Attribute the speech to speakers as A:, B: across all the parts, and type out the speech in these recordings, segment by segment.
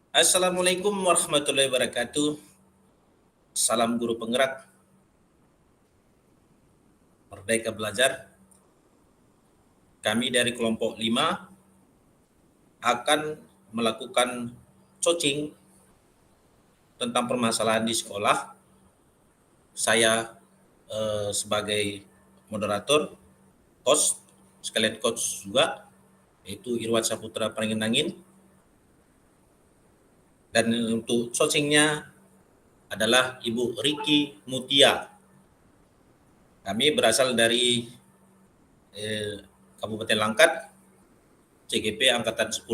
A: Assalamualaikum warahmatullahi wabarakatuh. Salam guru penggerak, Merdeka Belajar. Kami dari kelompok 5 akan melakukan coaching tentang permasalahan di sekolah. Saya sebagai moderator, host, sekalian coach juga, yaitu Irwan Saputra Panginangin. Dan untuk coachingnya adalah Ibu Riki Mutia. Kami berasal dari Kabupaten Langkat, CGP Angkatan 10.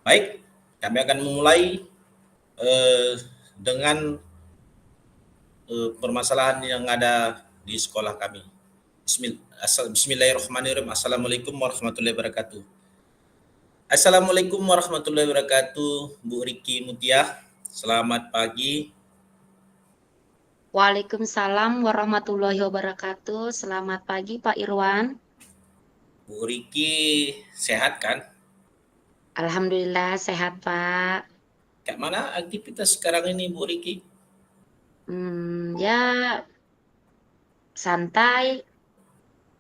A: Baik, kami akan memulai dengan permasalahan yang ada di sekolah kami. Bismillahirrahmanirrahim. Assalamualaikum warahmatullahi wabarakatuh. Assalamualaikum warahmatullahi wabarakatuh, Bu Riki Mutia. Selamat pagi.
B: Waalaikumsalam warahmatullahi wabarakatuh. Selamat pagi Pak Irwan.
A: Bu Riki sehat kan?
B: Alhamdulillah sehat Pak.
A: Kayak mana aktivitas sekarang ini, Bu Riki?
B: Ya santai.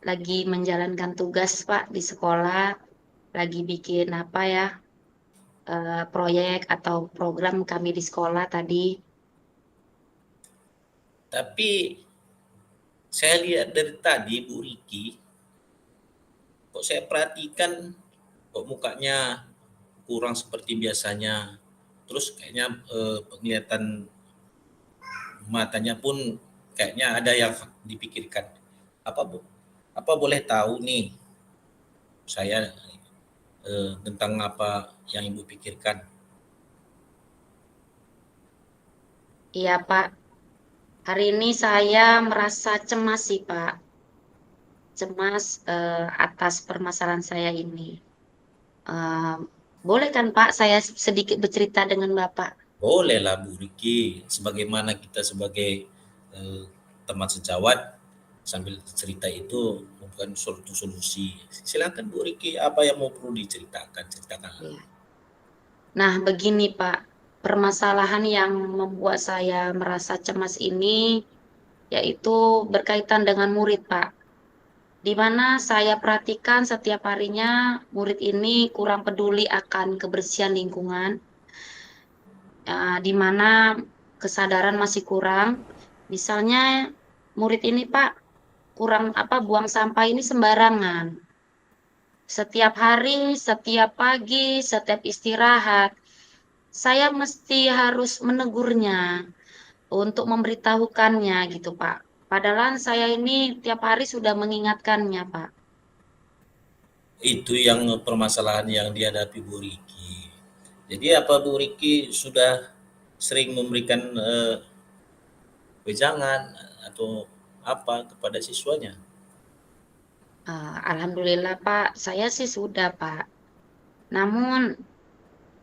B: Lagi menjalankan tugas Pak di sekolah. Lagi bikin proyek atau program kami di sekolah tadi.
A: Tapi saya lihat dari tadi Bu Riki, kok saya perhatikan kok mukanya kurang seperti biasanya. Terus kayaknya penglihatan matanya pun kayaknya ada yang dipikirkan. Apa Bu? Apa boleh tahu nih saya tentang apa yang Ibu pikirkan?
B: Iya Pak. Hari ini saya merasa cemas sih Pak. Cemas atas permasalahan saya ini. Eh, Boleh kan Pak saya sedikit bercerita dengan Bapak?
A: Bolehlah Bu Riki, sebagaimana kita sebagai eh, teman sejawat sambil cerita itu bukan suatu solusi. Silakan Bu Riki, apa yang mau perlu diceritakan, ceritakan.
B: Ya. Nah, begini Pak, permasalahan yang membuat saya merasa cemas ini yaitu berkaitan dengan murid Pak. Di mana saya perhatikan setiap harinya murid ini kurang peduli akan kebersihan lingkungan, di mana kesadaran masih kurang. Misalnya murid ini Pak kurang buang sampah ini sembarangan. Setiap hari, setiap pagi, setiap istirahat, saya mesti harus menegurnya untuk memberitahukannya gitu, Pak. Padahal saya ini tiap hari sudah mengingatkannya, Pak.
A: Itu yang permasalahan yang dihadapi Bu Riki. Jadi apa Bu Riki sudah sering memberikan wejangan atau apa kepada siswanya?
B: Alhamdulillah, Pak. Saya sih sudah, Pak. Namun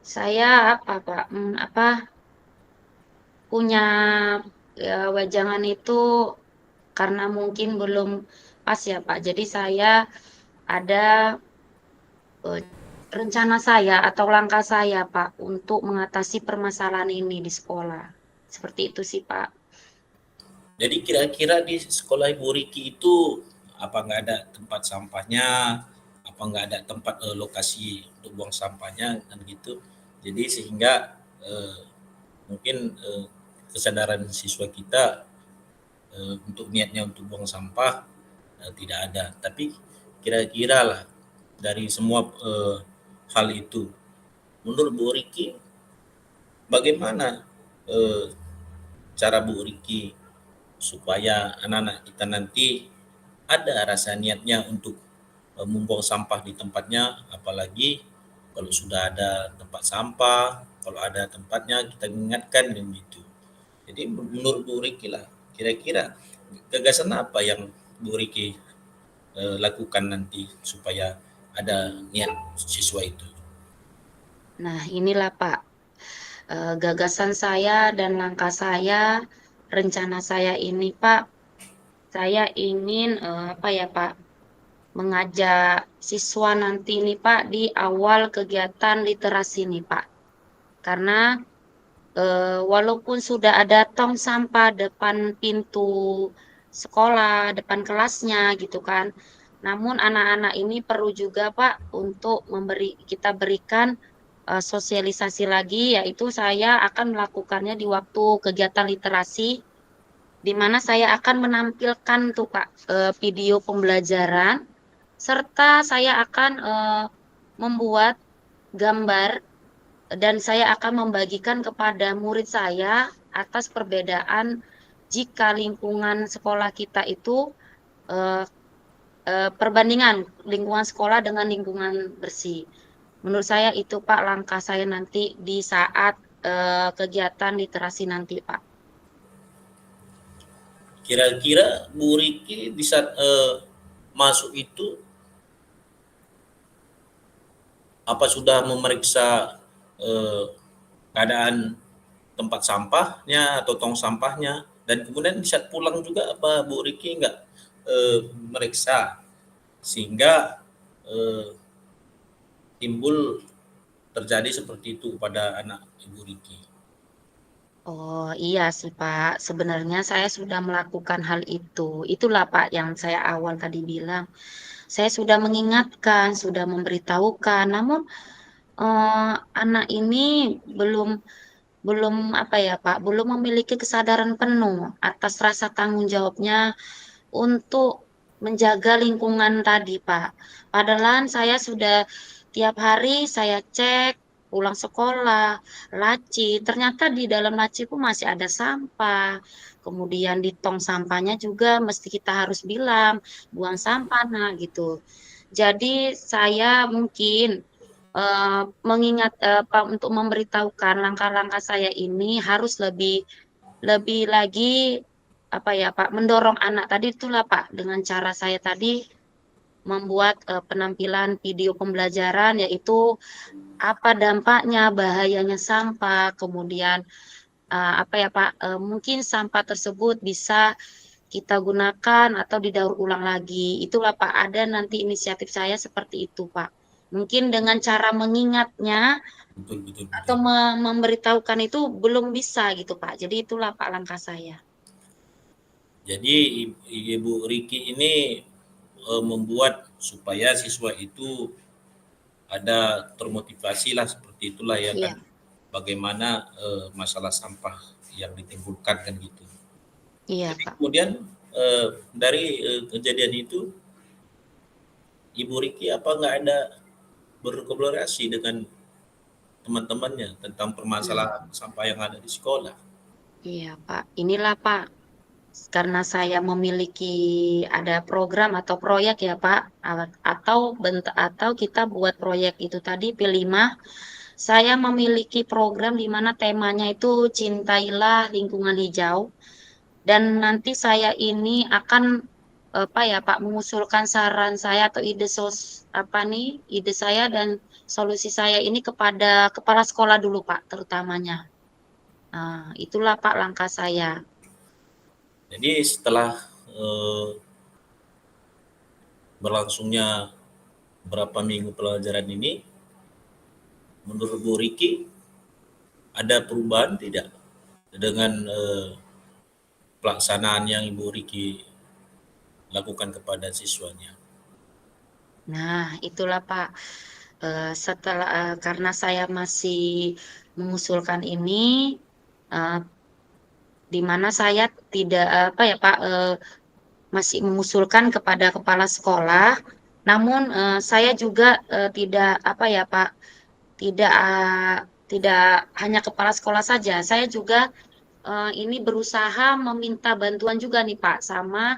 B: saya Pak, punya wejangan itu karena mungkin belum pas ya, Pak. Jadi saya ada eh, rencana saya atau langkah saya, Pak, untuk mengatasi permasalahan ini di sekolah. Seperti itu sih, Pak.
A: Jadi kira-kira di sekolah Ibu Riki itu apa nggak ada tempat sampahnya, apa nggak ada tempat lokasi untuk buang sampahnya kan gitu. Jadi sehingga eh, mungkin kesadaran siswa kita untuk niatnya untuk buang sampah tidak ada. Tapi kira-kira lah dari semua hal itu, menurut Bu Riki bagaimana eh, cara Bu Riki supaya anak-anak kita nanti ada rasa niatnya untuk membuang sampah di tempatnya, apalagi kalau sudah ada tempat sampah, kalau ada tempatnya kita ingatkan dan gitu. Jadi menurut Bu Riki lah, kira-kira gagasan apa yang Bu Riki lakukan nanti supaya ada niat siswa itu?
B: Nah, inilah Pak, gagasan saya dan langkah saya, rencana saya ini Pak, saya ingin Pak, mengajak siswa nanti nih Pak di awal kegiatan literasi nih Pak. Karena walaupun sudah ada tong sampah depan pintu sekolah, depan kelasnya gitu kan. Namun anak-anak ini perlu juga Pak untuk kita berikan sosialisasi lagi, yaitu saya akan melakukannya di waktu kegiatan literasi, di mana saya akan menampilkan tuh Pak video pembelajaran, serta saya akan membuat gambar dan saya akan membagikan kepada murid saya atas perbedaan jika lingkungan sekolah kita itu eh, perbandingan lingkungan sekolah dengan lingkungan bersih. Menurut saya itu Pak langkah saya nanti di saat kegiatan literasi nanti Pak.
A: Kira-kira Bu Riki di saat masuk itu apa sudah memeriksa eh, keadaan tempat sampahnya atau tong sampahnya, dan kemudian di saat pulang juga apa Bu Riki nggak meriksa sehingga eh, timbul terjadi seperti itu kepada anak Ibu Riki?
B: Oh iya sih Pak, sebenarnya saya sudah melakukan hal itu. Itulah Pak yang saya awal tadi bilang. Saya sudah mengingatkan, sudah memberitahukan, namun anak ini belum belum apa ya Pak, belum memiliki kesadaran penuh atas rasa tanggung jawabnya untuk menjaga lingkungan tadi Pak. Padahal saya sudah tiap hari saya cek pulang sekolah, laci, ternyata di dalam laci pun masih ada sampah. Kemudian di tong sampahnya juga mesti kita harus bilang buang sampah nah gitu. Jadi saya mungkin mengingat Pak untuk memberitahukan langkah-langkah saya ini harus lebih lebih lagi apa ya Pak mendorong anak tadi itulah Pak dengan cara saya tadi membuat penampilan video pembelajaran yaitu apa dampaknya bahayanya sampah kemudian apa ya Pak mungkin sampah tersebut bisa kita gunakan atau didaur ulang lagi itulah Pak ada nanti inisiatif saya seperti itu Pak mungkin dengan cara mengingatnya
A: Betul, betul,
B: atau
A: betul.
B: memberitahukan itu belum bisa gitu Pak jadi itulah Pak langkah saya.
A: Jadi Ibu Riki ini membuat supaya siswa itu ada termotivasi lah seperti itulah ya
B: Iya,
A: kan, bagaimana masalah sampah yang ditimbulkan kan gitu.
B: iya
A: Jadi
B: Pak.
A: kemudian dari kejadian itu Ibu Riki apa nggak ada berkolaborasi dengan teman-temannya tentang
B: Nah,
A: permasalahan sampah yang ada di sekolah?
B: iya Pak. Inilah Pak, karena saya memiliki ada program atau proyek ya Pak, atau kita buat proyek itu tadi P5, saya memiliki program di mana temanya itu cintailah lingkungan hijau dan nanti saya ini akan apa ya Pak mengusulkan saran saya atau apa nih ide saya dan solusi saya ini kepada kepala sekolah dulu Pak terutamanya. Nah, itulah Pak langkah saya.
A: Jadi setelah eh, berlangsungnya berapa minggu pelajaran ini, menurut Bu Riki ada perubahan tidak dengan pelaksanaan yang Ibu Riki lakukan kepada siswanya?
B: Nah, itulah Pak. Setelah karena saya masih mengusulkan ini, eh, di mana saya tidak apa ya Pak masih mengusulkan kepada kepala sekolah. Namun saya juga tidak apa ya Pak tidak hanya kepala sekolah saja. Saya juga ini berusaha meminta bantuan juga nih Pak sama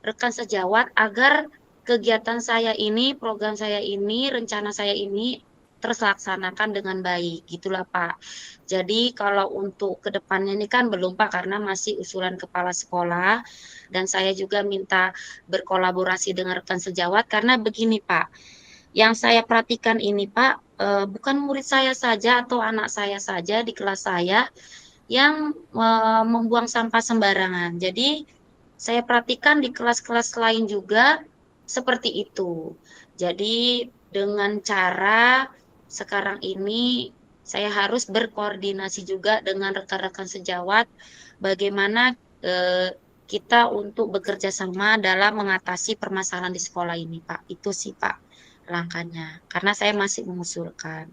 B: rekan sejawat agar kegiatan saya ini, program saya ini, rencana saya ini terlaksanakan dengan baik, gitulah Pak. Jadi kalau untuk kedepannya ini kan belum Pak karena masih usulan kepala sekolah dan saya juga minta berkolaborasi dengan rekan sejawat karena begini Pak, yang saya perhatikan ini Pak, bukan murid saya saja atau anak saya saja di kelas saya yang membuang sampah sembarangan. Jadi saya perhatikan di kelas-kelas lain juga seperti itu. Jadi dengan cara sekarang ini saya harus berkoordinasi juga dengan rekan-rekan sejawat bagaimana kita untuk bekerja sama dalam mengatasi permasalahan di sekolah ini, Pak. Itu sih, Pak, langkahnya. Karena saya masih mengusulkan.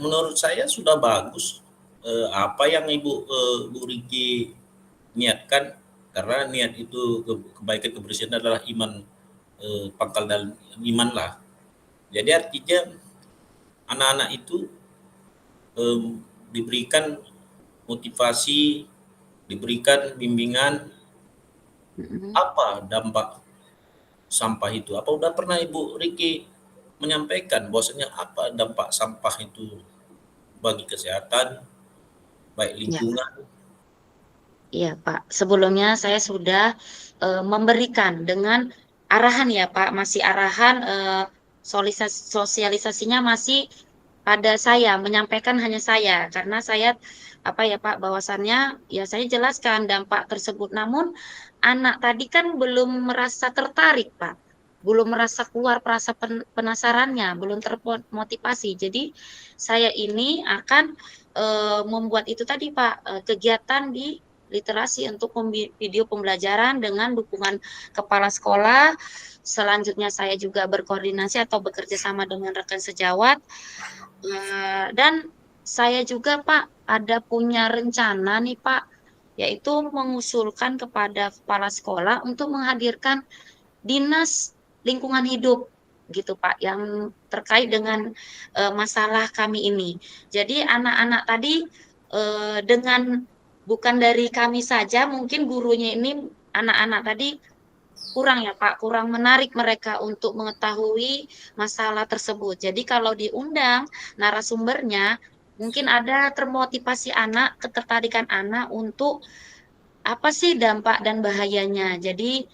A: Menurut saya sudah bagus apa yang Bu Riki niatkan, karena niat itu kebaikan kebersihan adalah iman, pangkal dan iman lah. Jadi artinya anak-anak itu diberikan motivasi, diberikan bimbingan apa dampak sampah itu. Apa udah pernah Ibu Riki menyampaikan bahwasanya apa dampak sampah itu bagi kesehatan, baik
B: Ya,
A: lingkungan?
B: iya, Pak. Sebelumnya saya sudah memberikan dengan arahan ya, Pak. Masih arahan sosialisasinya masih pada saya, menyampaikan hanya saya. Karena saya apa ya, Pak, bahwasannya ya saya jelaskan dampak tersebut. Namun anak tadi kan belum merasa tertarik, Pak. Belum merasa keluar rasa penasarannya, belum termotivasi. Jadi saya ini akan membuat itu tadi, Pak, kegiatan di literasi untuk video pembelajaran dengan dukungan kepala sekolah. Selanjutnya saya juga berkoordinasi atau bekerja sama dengan rekan sejawat. Dan saya juga, Pak, ada punya rencana nih, Pak, yaitu mengusulkan kepada kepala sekolah untuk menghadirkan dinas lingkungan hidup gitu, Pak, yang terkait dengan masalah kami ini. Jadi anak-anak tadi dengan bukan dari kami saja, mungkin gurunya ini anak-anak tadi kurang ya, Pak, kurang menarik mereka untuk mengetahui masalah tersebut. Jadi kalau diundang narasumbernya, mungkin ada termotivasi anak, ketertarikan anak untuk apa sih dampak dan bahayanya. Jadi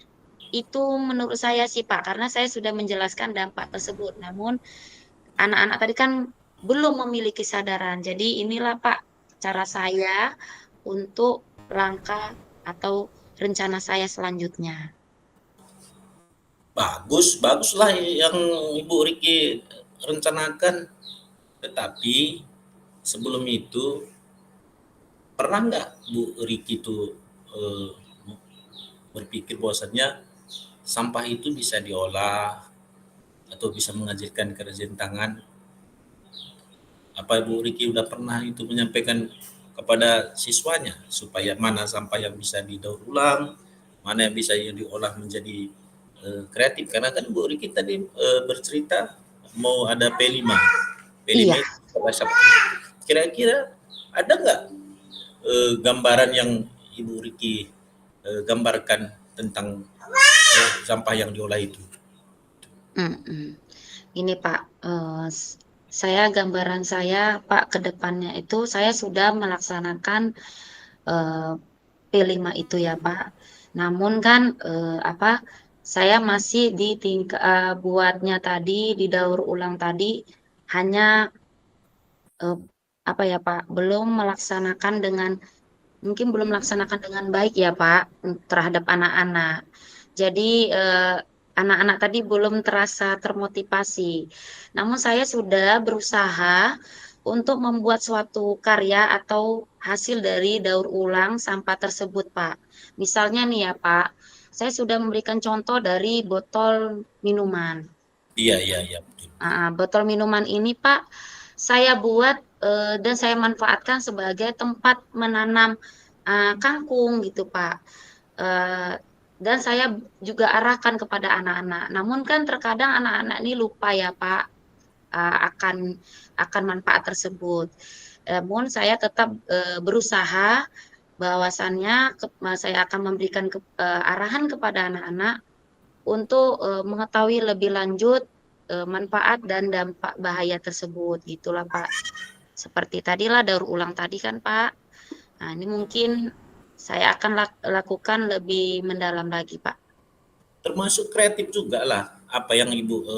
B: itu menurut saya sih, Pak, karena saya sudah menjelaskan dampak tersebut. Namun anak-anak tadi kan belum memiliki kesadaran. Jadi inilah, Pak, cara saya untuk langkah atau rencana saya selanjutnya.
A: Bagus, baguslah yang Ibu Riki rencanakan. Tetapi sebelum itu pernah nggak Bu Riki itu eh, berpikir bahwasannya sampah itu bisa diolah atau bisa menghasilkan kerajinan tangan? Apa Bu Riki udah pernah itu menyampaikan kepada siswanya supaya mana sampah yang bisa didaur ulang, mana yang bisa diolah menjadi kreatif? Karena kan Bu Riki tadi bercerita mau ada P5, P5
B: Iya.
A: itu sekolah Sabtu. Kira-kira ada nggak gambaran yang Ibu Riki gambarkan tentang sampah yang diolah itu?
B: Mhm. Ini, Pak, saya gambaran saya, Pak, ke depannya itu saya sudah melaksanakan eee, P5 itu ya, Pak. Namun kan, apa, saya masih di buatnya tadi, didaur ulang tadi hanya, eee, apa ya, Pak, mungkin belum melaksanakan dengan baik ya, Pak, terhadap anak-anak. Jadi, anak-anak tadi belum terasa termotivasi. Namun saya sudah berusaha untuk membuat suatu karya atau hasil dari daur ulang sampah tersebut, Pak. Misalnya nih ya, Pak, saya sudah memberikan contoh dari botol minuman.
A: Iya, iya, iya, betul.
B: Botol minuman ini, Pak, saya buat, dan saya manfaatkan sebagai tempat menanam, kangkung gitu, Pak. Eee, dan saya juga arahkan kepada anak-anak. Namun kan terkadang anak-anak ini lupa ya, Pak, akan manfaat tersebut. Namun saya tetap, berusaha bahwasannya saya akan memberikan arahan kepada anak-anak untuk, mengetahui lebih lanjut, manfaat dan dampak bahaya tersebut, gitulah, Pak. Seperti tadilah daur ulang tadi kan, Pak. Nah, ini mungkin saya akan lakukan lebih mendalam lagi, Pak.
A: Termasuk kreatif juga lah apa yang Ibu